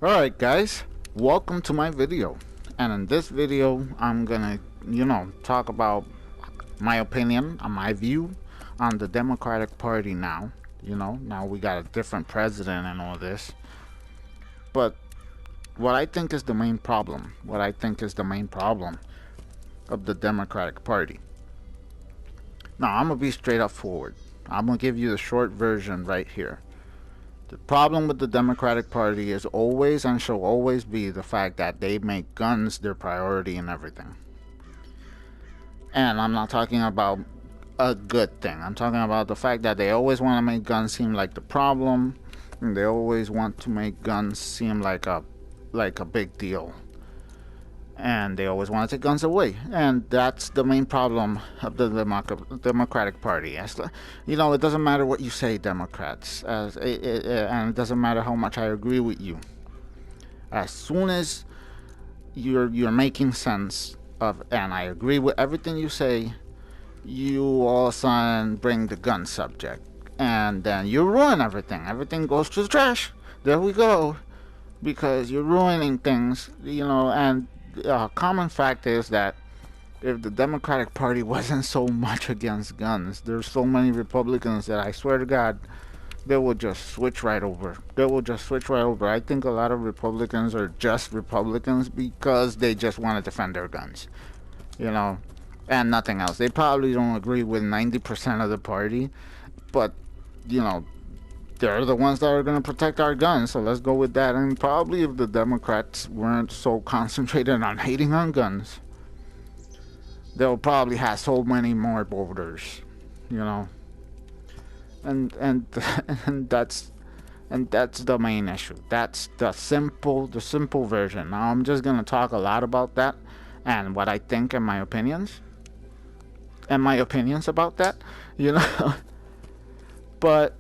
Alright guys, welcome to my video, and in this video I'm gonna talk about my opinion on my view on the Democratic Party now. Now we got a different president and all this, but what I think is the main problem of the Democratic Party. Now I'm gonna be straight up forward. I'm gonna give you the short version right here. The problem with the Democratic Party is always and shall always be the fact that they make guns their priority in everything. And I'm not talking about a good thing. I'm talking about the fact that they always want to make guns seem like the problem, and they always want to make guns seem like a big deal. And they always want to take guns away, and that's the main problem of the Democratic Party. It doesn't matter what you say, Democrats, and it doesn't matter how much I agree with you. As soon as you're making sense of, and I agree with everything you say, you all of a sudden bring the gun subject, and then you ruin everything. Everything goes to the trash. There we go, because you're ruining things, and common fact is that if the Democratic Party wasn't so much against guns, there's so many Republicans that I swear to God, they will just switch right over. I think a lot of Republicans are just Republicans because they just want to defend their guns, and nothing else. They probably don't agree with 90% of the party, but, they're the ones that are going to protect our guns, so let's go with that. And probably if the Democrats weren't so concentrated on hating on guns, they'll probably have so many more voters, and that's the main issue. That's the simple version. Now I'm just going to talk a lot about that and what I think and my opinions about that, but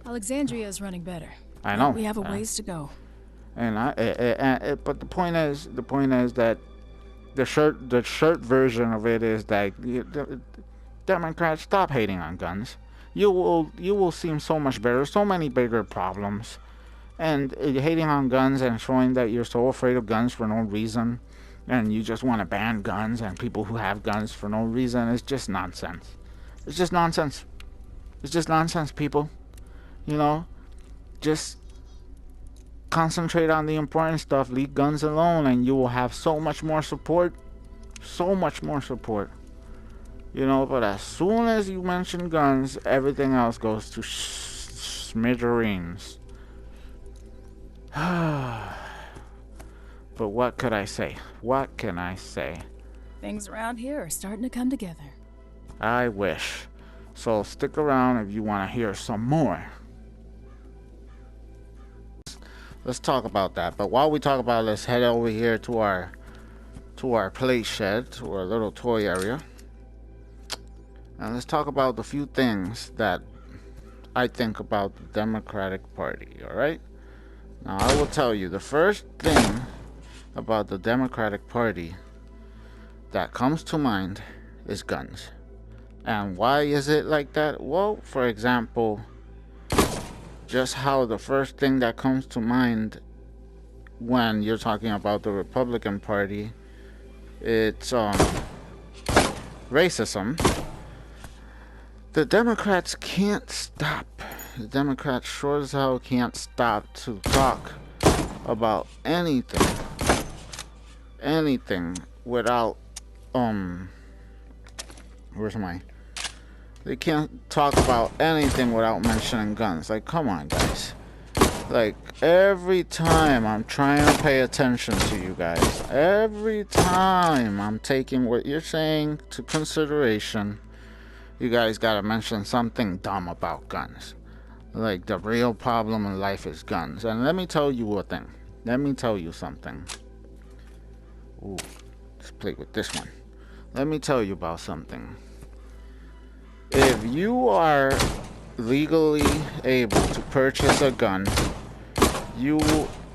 Alexandria is running better. I know. We have a ways to go. And but the point is that the short version of it is that Democrats, stop hating on guns. You will seem so much better. So many bigger problems, and hating on guns and showing that you're so afraid of guns for no reason, and you just want to ban guns and people who have guns for no reason is just nonsense. It's just nonsense, people. Just concentrate on the important stuff. Leave guns alone, and you will have so much more support. But as soon as you mention guns, everything else goes to smithereens. But what could I say? What can I say? Things around here are starting to come together. I wish. So stick around if you want to hear some more. Let's talk about that. But while we talk about it, let's head over here to our play shed, to our little toy area, and let's talk about the few things that I think about the Democratic Party. Alright? Now I will tell you, the first thing about the Democratic Party that comes to mind is guns. And why is it like that? Well, for example, just how the first thing that comes to mind when you're talking about the Republican Party, it's racism. The Democrats can't stop. The Democrats sure as hell can't stop to talk about anything without they can't talk about anything without mentioning guns. Like, come on, guys. Like, every time I'm trying to pay attention to you guys, every time I'm taking what you're saying to consideration, you guys gotta mention something dumb about guns. Like, the real problem in life is guns. And let me tell you a thing. Let me tell you something. Ooh, let's play with this one. Let me tell you about something. If you are legally able to purchase a gun, you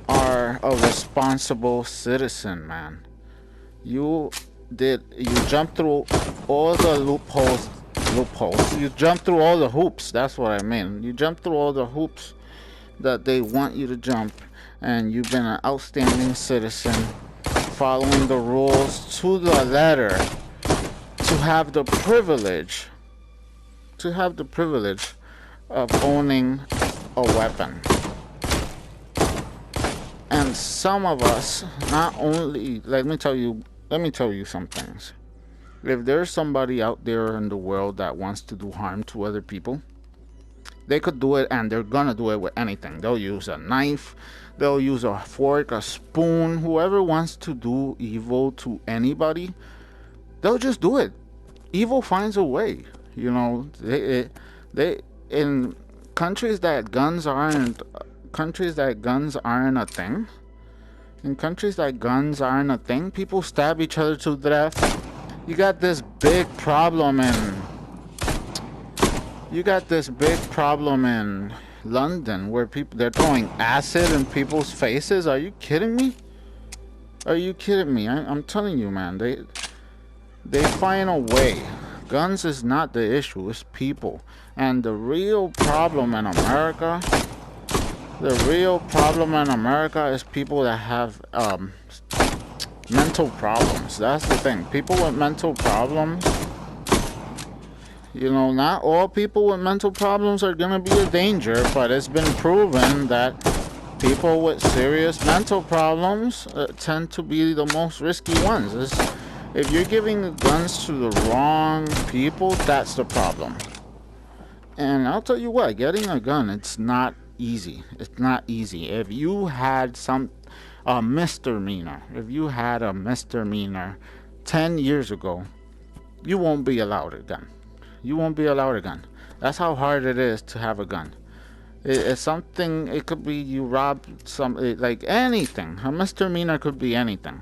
are a responsible citizen, man. You jumped through all the loopholes. You jumped through all the hoops. That's what I mean. You jumped through all the hoops that they want you to jump, and you've been an outstanding citizen, following the rules to the letter, to have the privilege of owning a weapon. And some of us, not only, let me tell you some things. If there's somebody out there in the world that wants to do harm to other people, they could do it, and they're gonna do it with anything. They'll use a knife, they'll use a fork, a spoon. Whoever wants to do evil to anybody, they'll just do it. Evil finds a way. You know, they in countries that guns aren't a thing. In countries that guns aren't a thing, people stab each other to death. You got this big problem in London where they're throwing acid in people's faces. Are you kidding me? I'm telling you, man. They find a way. Guns is not the issue. It's people. And the real problem in America is people that have mental problems. That's the thing. People with mental problems, you know, not all people with mental problems are gonna be a danger, but it's been proven that people with serious mental problems tend to be the most risky ones. If you're giving guns to the wrong people, that's the problem. And I'll tell you what, getting a gun, it's not easy. It's not easy. If you had a misdemeanor 10 years ago, you won't be allowed a gun. That's how hard it is to have a gun. It's something, it could be you robbed like anything. A misdemeanor could be anything.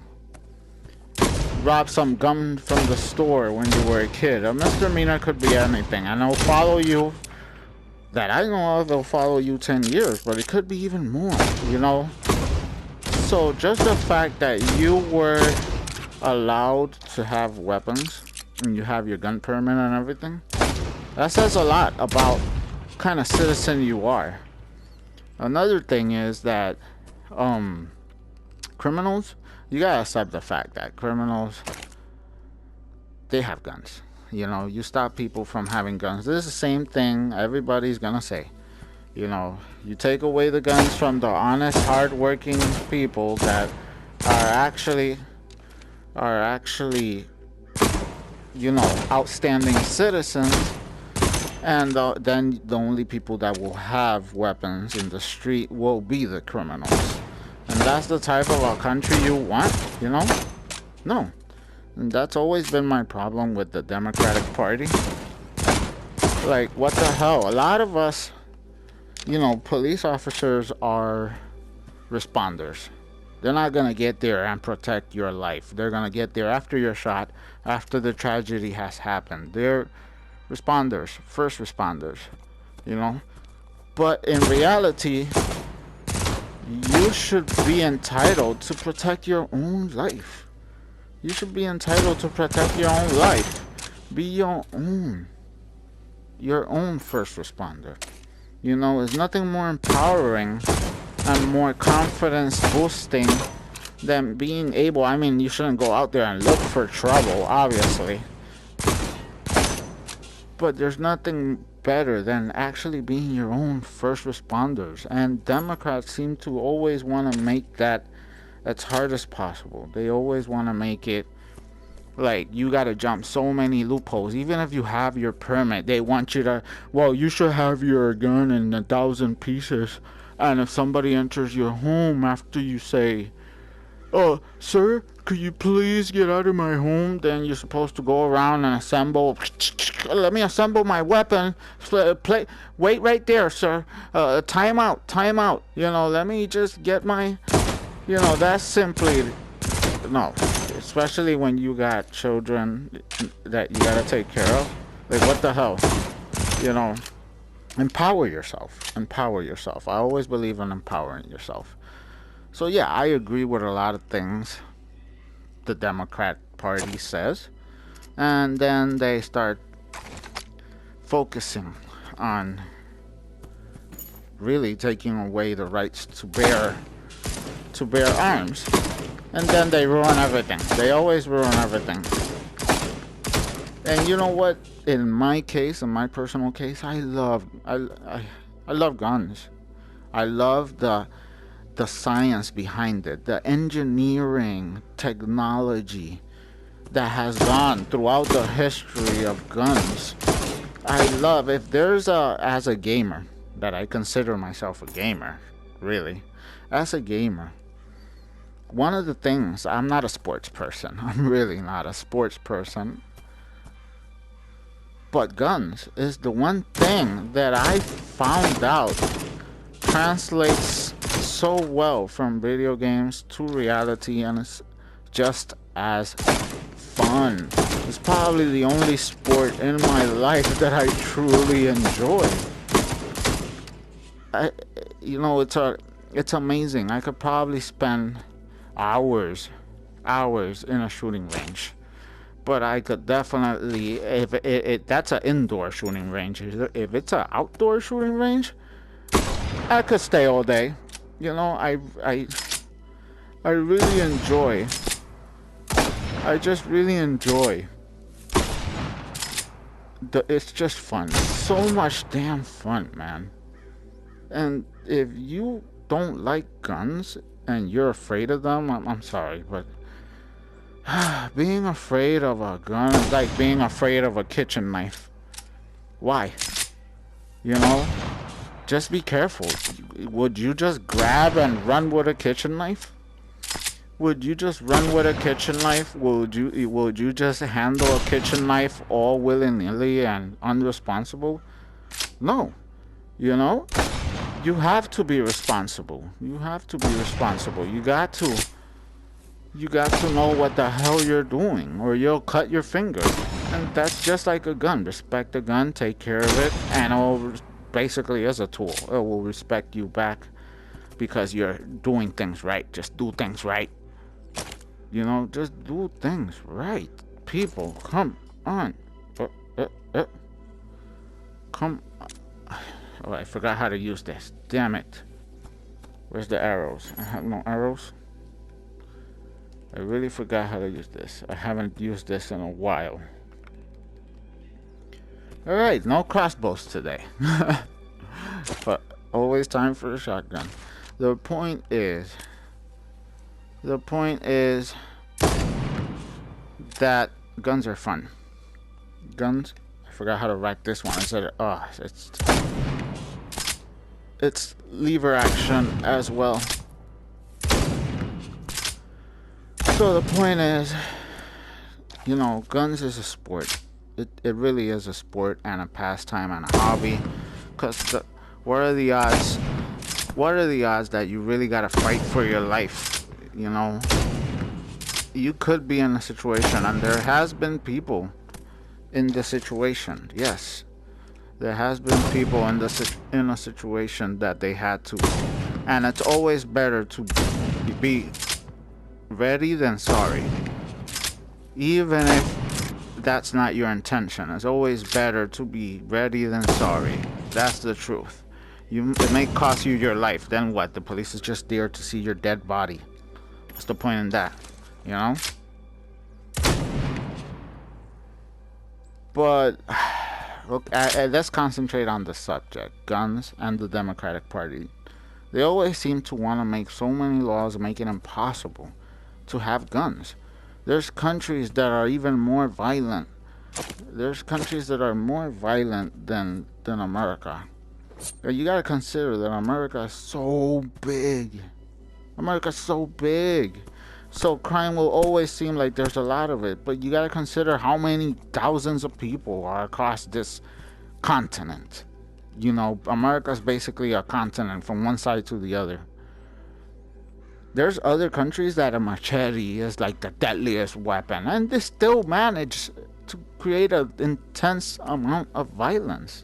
Rob some gum from the store when you were a kid. A misdemeanor could be anything, and it'll follow you. That I know of, they'll follow you 10 years, but it could be even more, you know. So just the fact that you were allowed to have weapons and you have your gun permit and everything, that says a lot about what kind of citizen you are. Another thing is that criminals, you gotta accept the fact that criminals, they have guns. You know, you stop people from having guns. This is the same thing everybody's gonna say. You know, you take away the guns from the honest, hard-working people that are actually, you know, outstanding citizens, and then the only people that will have weapons in the street will be the criminals. And that's the type of a country you want, you know? No. And that's always been my problem with the Democratic Party. Like, what the hell? A lot of us, you know, police officers are responders. They're not gonna get there and protect your life. They're gonna get there after you're shot, after the tragedy has happened. They're responders, first responders, you know? But in reality, you should be entitled to protect your own life. You should be entitled to protect your own life. Be your own first responder. You know, there's nothing more empowering and more confidence boosting than being able, I mean, you shouldn't go out there and look for trouble, obviously. But there's nothing better than actually being your own first responders. And Democrats seem to always want to make that as hard as possible. They always want to make it like you got to jump so many loopholes. Even if you have your permit, they want you to, well, you should have your gun in 1,000 pieces. And if somebody enters your home after you say, sir, could you please get out of my home? Then you're supposed to go around and assemble. Let me assemble my weapon. Wait right there, sir. Time out. You know, let me just get my, you know, that's simply, no. Especially when you got children that you gotta take care of. Like, what the hell? You know, empower yourself. I always believe in empowering yourself. So yeah, I agree with a lot of things the Democrat Party says. And then they start focusing on really taking away the rights to bear to bear arms. And then they ruin everything. They always ruin everything. And you know what? In my case, in my personal case, I love guns. I love the science behind it, the engineering technology that has gone throughout the history of guns. I love, if there's as a gamer, that I consider myself a gamer, really, as a gamer, one of the things, I'm not a sports person. I'm really not a sports person. But guns is the one thing that I found out translates so well from video games to reality, and it's just as fun. It's probably the only sport in my life that I truly enjoy. It's amazing. I could probably spend hours in a shooting range. But I could definitely, if that's an indoor shooting range, if it's an outdoor shooting range, I could stay all day. You know, I really enjoy. I just really enjoy. It's just fun. So much damn fun, man. And if you don't like guns and you're afraid of them, I'm sorry, but being afraid of a gun is like being afraid of a kitchen knife. Why? You know? Just be careful. Would you just grab and run with a kitchen knife? Would you just run with a kitchen knife? Would you just handle a kitchen knife all willy-nilly and unresponsible? No. You know? You have to be responsible. You have to be responsible. You got to know what the hell you're doing, or you'll cut your finger. And that's just like a gun. Respect the gun, take care of it, and it'll basically is a tool. It will respect you back because you're doing things right. Just do things right. You know, just do things right. People, come on. Come on. Oh, I forgot how to use this. Damn it. Where's the arrows? I have no arrows. I really forgot how to use this. I haven't used this in a while. Alright, no crossbows today. But always time for a shotgun. The point is that guns are fun. Guns, I forgot how to write this one. I said, it's lever action as well. So the point is, you know, guns is a sport. It really is a sport and a pastime and a hobby. Cause what are the odds? What are the odds that you really gotta fight for your life? You know, you could be in a situation, and there has been people in the situation. Yes, there has been people in a situation that they had to, and it's always better to be ready than sorry. Even if that's not your intention, it's always better to be ready than sorry. That's the truth. It may cost you your life. Then what? The police is just there to see your dead body. What's the point in that? You know? But look, let's concentrate on the subject: guns and the Democratic Party. They always seem to want to make so many laws make it impossible to have guns. There's countries that are even more violent. There's countries that are more violent than America. You gotta consider that America is so big. America's so big. So crime will always seem like there's a lot of it. But you gotta consider how many thousands of people are across this continent. You know, America's basically a continent from one side to the other. There's other countries that a machete is like the deadliest weapon, and they still manage to create an intense amount of violence.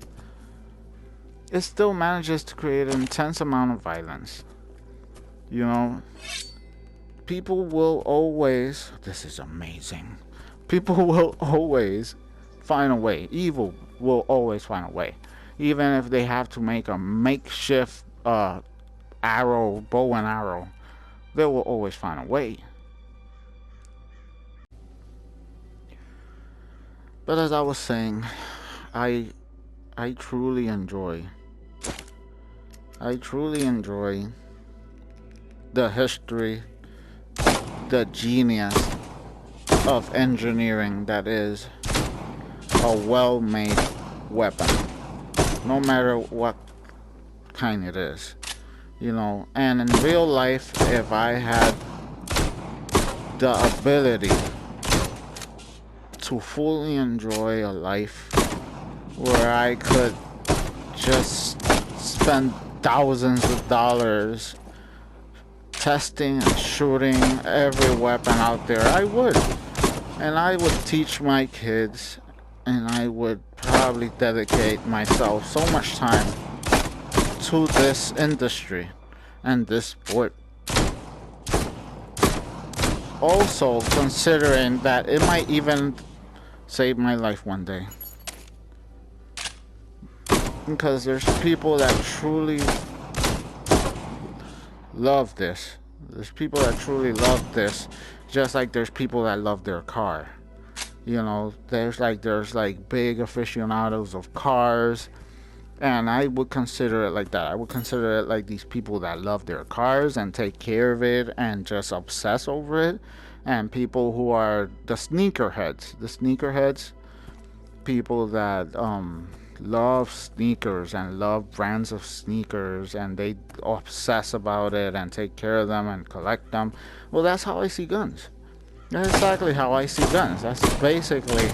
It still manages to create an intense amount of violence. You know, people will always, this is amazing. People will always find a way. Evil will always find a way. Even if they have to make a makeshift bow and arrow They will always find a way. But as I was saying, I truly enjoy the history, the genius of engineering that is a well-made weapon, no matter what kind it is, you know. And in real life, if I had the ability to fully enjoy a life where I could just spend thousands of dollars testing and shooting every weapon out there, I would. And I would teach my kids, and I would probably dedicate myself so much time to this industry and this sport. Also, considering that it might even save my life one day. Because there's people that truly love this. There's people that truly love this, just like there's people that love their car. You know, there's like big aficionados of cars, and I would consider it like that. I would consider it like these people that love their cars and take care of it and just obsess over it, and people who are the sneakerheads, people that love sneakers and love brands of sneakers, and they obsess about it and take care of them and collect them. Well, that's how I see guns. That's exactly how I see guns. That's basically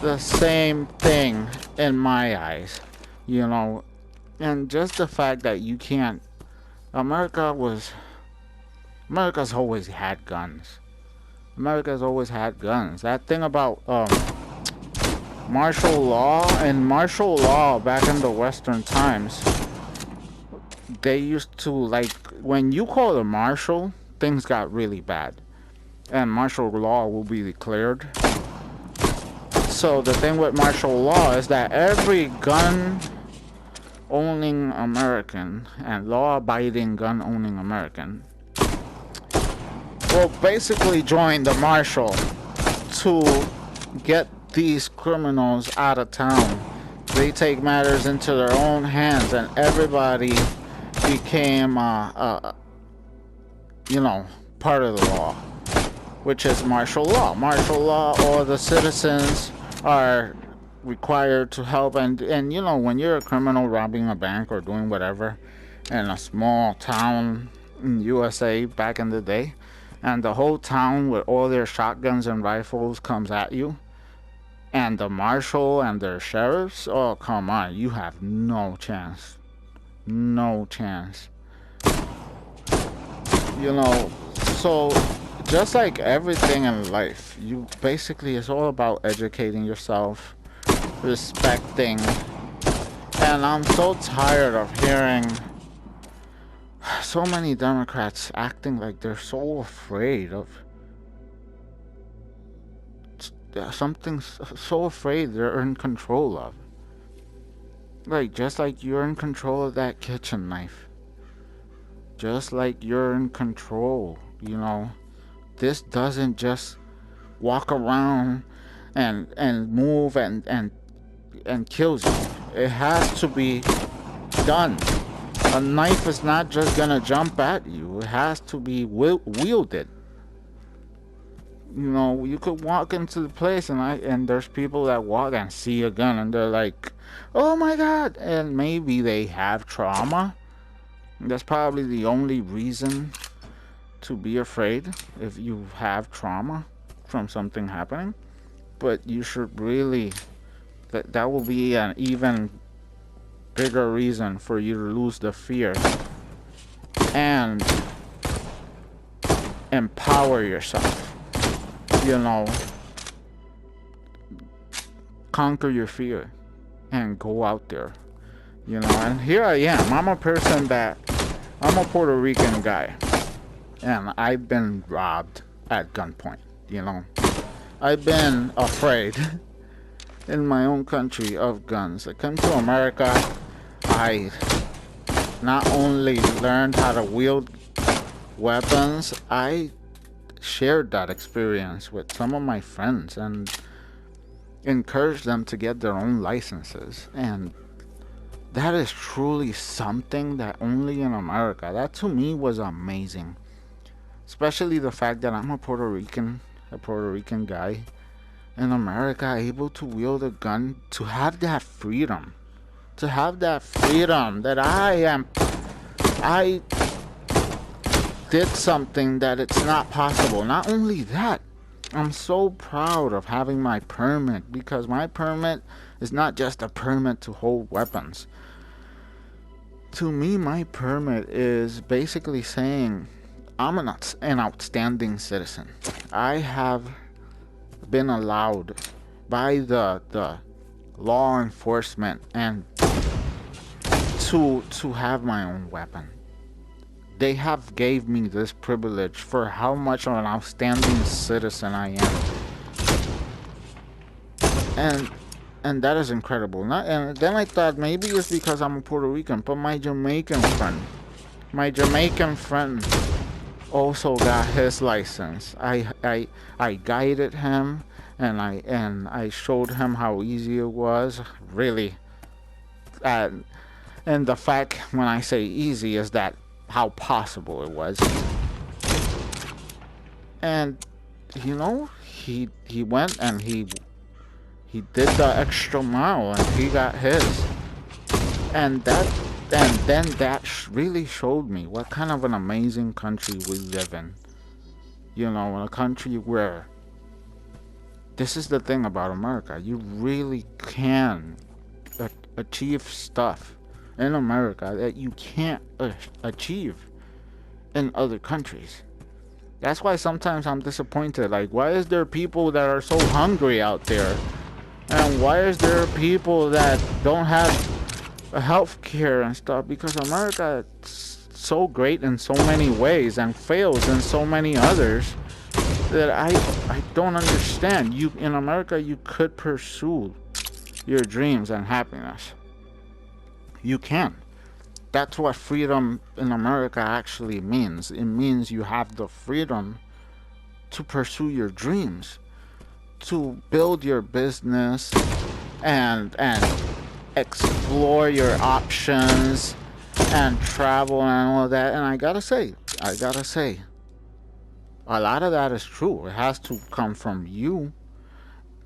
the same thing in my eyes, you know. And just the fact that you can't, America's always had guns. America's always had guns. That thing about martial law back in the Western times, they used to, like, when you call a marshal, things got really bad, and martial law will be declared. So the thing with martial law is that every gun owning American and law-abiding gun owning American will basically join the marshal to get these criminals out of town. They take matters into their own hands, and everybody became you know, part of the law, which is martial law. Martial law, or the citizens are required to help. And you know, when you're a criminal robbing a bank or doing whatever in a small town in USA back in the day, and the whole town with all their shotguns and rifles comes at you, and the marshal and their sheriffs, oh come on, you have no chance. No chance. You know, so just like everything in life, you basically, it's all about educating yourself, respecting. And I'm so tired of hearing so many Democrats acting like they're so afraid of something, so afraid they're in control of. Like, just like you're in control of that kitchen knife. Just like you're in control, you know. This doesn't just walk around and move and kills you. It has to be done. A knife is not just gonna jump at you. It has to be wielded. You know, you could walk into the place and there's people that walk and see a gun and they're like, oh my god, and maybe they have trauma. That's probably the only reason to be afraid, if you have trauma from something happening. But you should really, that will be an even bigger reason for you to lose the fear and empower yourself. You know, conquer your fear and go out there. You know, and here I am. I'm a Puerto Rican guy, and I've been robbed at gunpoint. You know, I've been afraid in my own country of guns. I came to America. I not only learned how to wield weapons, I shared that experience with some of my friends and encouraged them to get their own licenses. And that is truly something that only in America. That to me was amazing. Especially the fact that I'm a Puerto Rican guy in America, able to wield a gun, to have that freedom. To have that freedom that I did something that it's not possible. Not only that, I'm so proud of having my permit, because my permit is not just a permit to hold weapons. To me, my permit is basically saying I'm an outstanding citizen. I have been allowed by the law enforcement and to have my own weapon. They have gave me this privilege for how much of an outstanding citizen I am. And that is incredible. And then I thought maybe it's because I'm a Puerto Rican, but my Jamaican friend also got his license. I guided him, and I showed him how easy it was, really. And the fact when I say easy is that how possible it was. And you know, he went and he did the extra mile and he got his. And then that really showed me what kind of an amazing country we live in. You know, in a country where this is the thing about America. You really can achieve stuff in America that you can't achieve in other countries. That's why sometimes I'm disappointed. Like, why is there people that are so hungry out there? And why is there people that don't have health care and stuff? Because America is so great in so many ways and fails in so many others that I don't understand. In America, you could pursue your dreams and happiness. You can. That's what freedom in America actually means. It means you have the freedom to pursue your dreams, to build your business and explore your options and travel and all of that. And I gotta say, a lot of that is true. It has to come from you,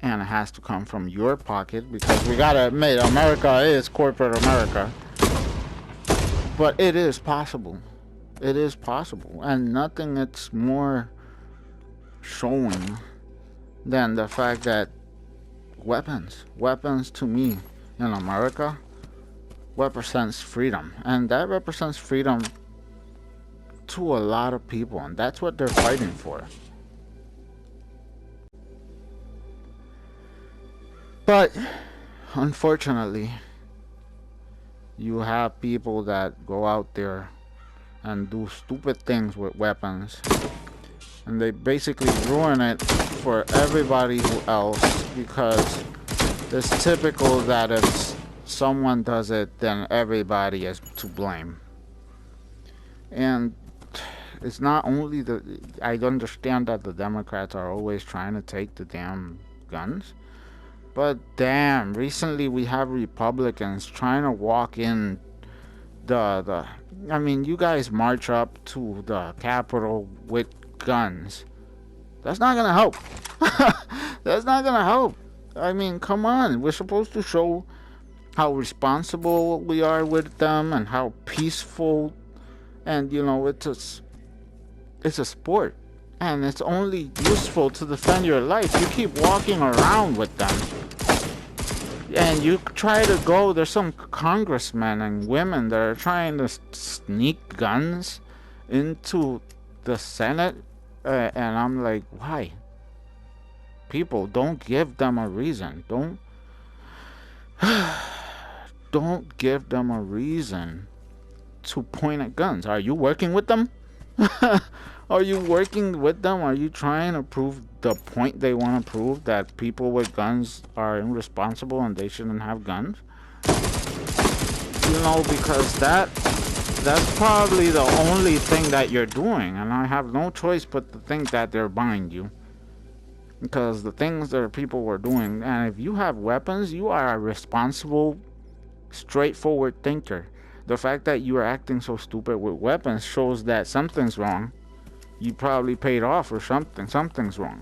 and it has to come from your pocket, because we gotta admit, America is corporate America. But it is possible. It is possible. And nothing it's more showing than the fact that weapons to me in America represents freedom. And that represents freedom to a lot of people. And that's what they're fighting for. But unfortunately, you have people that go out there and do stupid things with weapons, and they basically ruin it for everybody else, because it's typical that if someone does it, then everybody is to blame. And it's not only I understand that the Democrats are always trying to take the damn guns, but damn, recently we have Republicans trying to walk in I mean, you guys march up to the Capitol with guns. That's not gonna help. That's not gonna help. I mean, come on. We're supposed to show how responsible we are with them and how peaceful. And you know, it's a sport, and it's only useful to defend your life. You keep walking around with them, and you try to go. There's some congressmen and women that are trying to sneak guns into the Senate, and I'm like, why? People, don't give them a reason. Don't give them a reason to point at guns. Are you working with them? Are you working with them? Are you trying to prove the point they want to prove, that people with guns are irresponsible and they shouldn't have guns? You know, because That's probably the only thing that you're doing, and I have no choice but to think that they're buying you. Because the things that people were doing, and if you have weapons, you are a responsible, straightforward thinker. The fact that you are acting so stupid with weapons shows that something's wrong. You probably paid off or something. Something's wrong.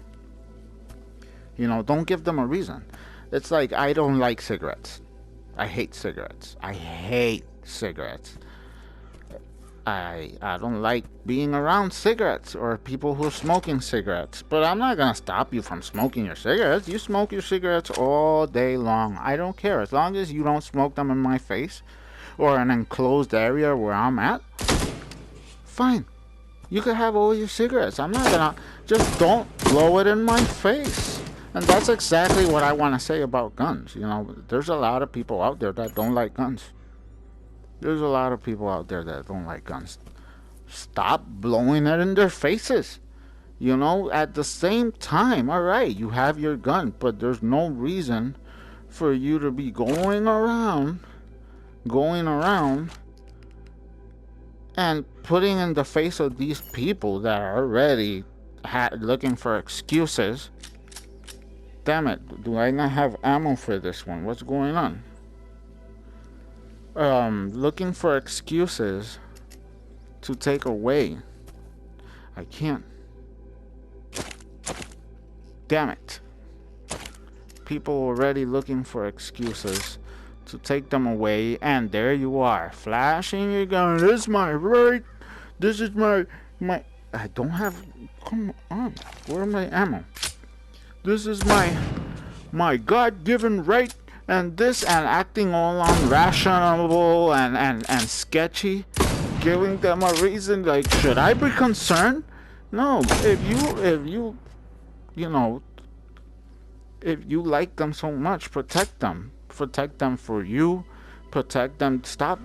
You know, don't give them a reason. It's like, I don't like cigarettes. I hate cigarettes. I hate cigarettes. I don't like being around cigarettes or people who are smoking cigarettes. But I'm not going to stop you from smoking your cigarettes. You smoke your cigarettes all day long. I don't care. As long as you don't smoke them in my face or an enclosed area where I'm at, fine. You can have all your cigarettes. I'm not going to... Just don't blow it in my face. And that's exactly what I want to say about guns. You know, there's a lot of people out there that don't like guns. There's a lot of people out there that don't like guns. Stop blowing it in their faces. You know, at the same time, alright, you have your gun, but there's no reason for you to be going around and putting in the face of these people that are already looking for excuses. Damn it, do I not have ammo for this one? What's going on? Looking for excuses to take away. I can't. Damn it. People already looking for excuses to take them away, and there you are, flashing your gun. This is my right. This is my. I don't have. Come on. Where are my ammo? This is my God-given right. And this, and acting all unrational and sketchy, giving them a reason, like, should I be concerned? No, if you like them so much, protect them for you, protect them. Stop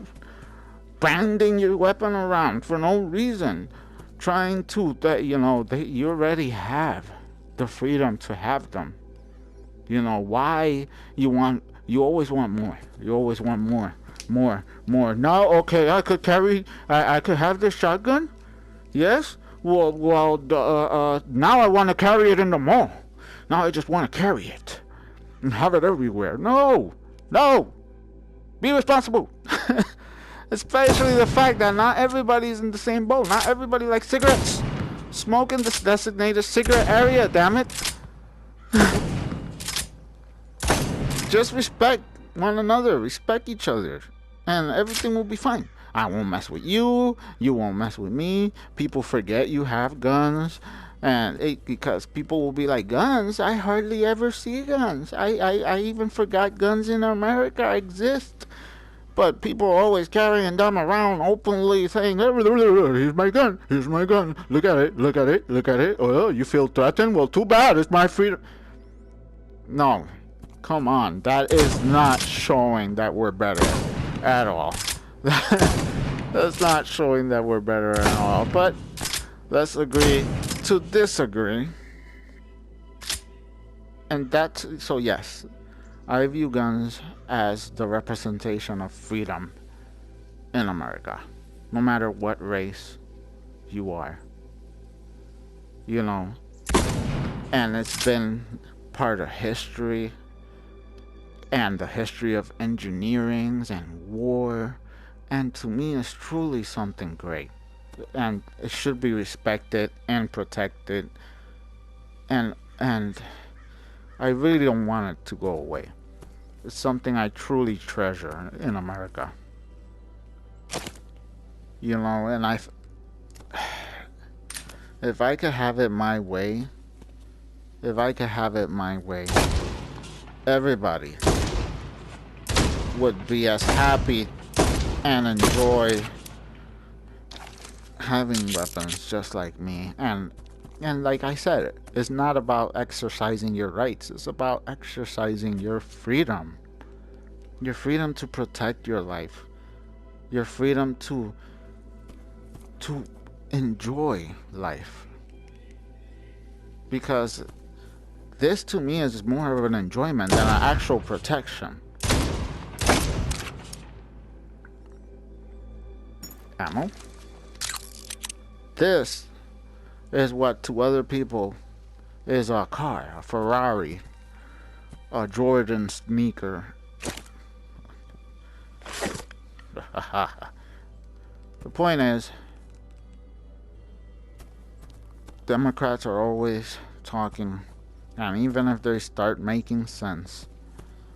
branding your weapon around for no reason, trying to, you already have the freedom to have them. You know, why you always want more. You always want more. Now, okay, I could have this shotgun? Yes? Well, now I want to carry it in the mall. Now I just want to carry it and have it everywhere. No! Be responsible. Especially the fact that not everybody's in the same boat. Not everybody likes cigarettes. Smoke in this designated cigarette area, damn it. Just respect one another, respect each other, and everything will be fine. I won't mess with you, you won't mess with me. People forget you have guns, and because people will be like, guns? I hardly ever see guns. I even forgot guns in America exist. But people are always carrying them around openly, saying, here's my gun, look at it. Oh, you feel threatened? Well, too bad, it's my freedom. No. Come on, that is not showing that we're better at all. That's not showing that we're better at all. But let's agree to disagree. And so yes, I view guns as the representation of freedom in America. No matter what race you are. You know, and it's been part of history. And the history of engineering and war, and to me it's truly something great, and it should be respected and protected, and I really don't want it to go away. It's something I truly treasure in America, you know. And if I could have it my way, everybody would be as happy and enjoy having weapons just like me. And like I said, it's not about exercising your rights. It's about exercising your freedom. Your freedom to protect your life. Your freedom to enjoy life. Because this to me is more of an enjoyment than an actual protection. ammo. This is what to other people is a car, a Ferrari, a Jordan sneaker. The point is, Democrats are always talking, and even if they start making sense,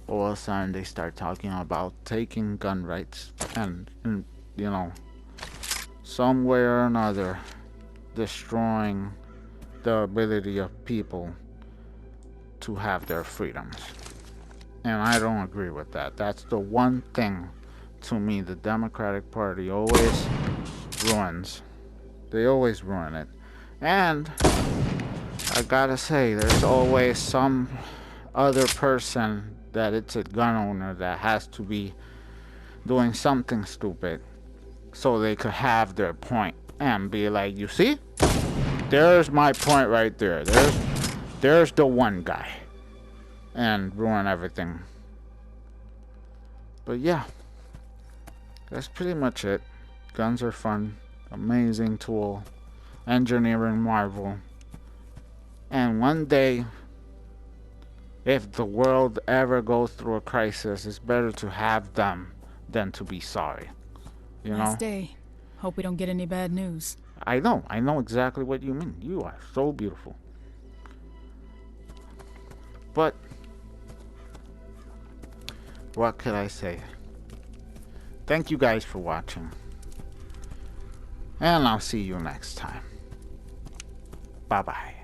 all of a sudden they start talking about taking gun rights and you know, some way or another destroying the ability of people to have their freedoms. And I don't agree with that. That's the one thing, to me, the Democratic Party always ruins. They always ruin it. And I gotta say, there's always some other person that it's a gun owner that has to be doing something stupid so they could have their point and be like, you see? There's my point right there. There's the one guy. And ruin everything. But yeah, that's pretty much it. Guns are fun. Amazing tool. Engineering marvel. And one day, if the world ever goes through a crisis, it's better to have them than to be sorry. You know? Last day. Hope we don't get any bad news. I know exactly what you mean. You are so beautiful. But what could I say? Thank you guys for watching. And I'll see you next time. Bye-bye.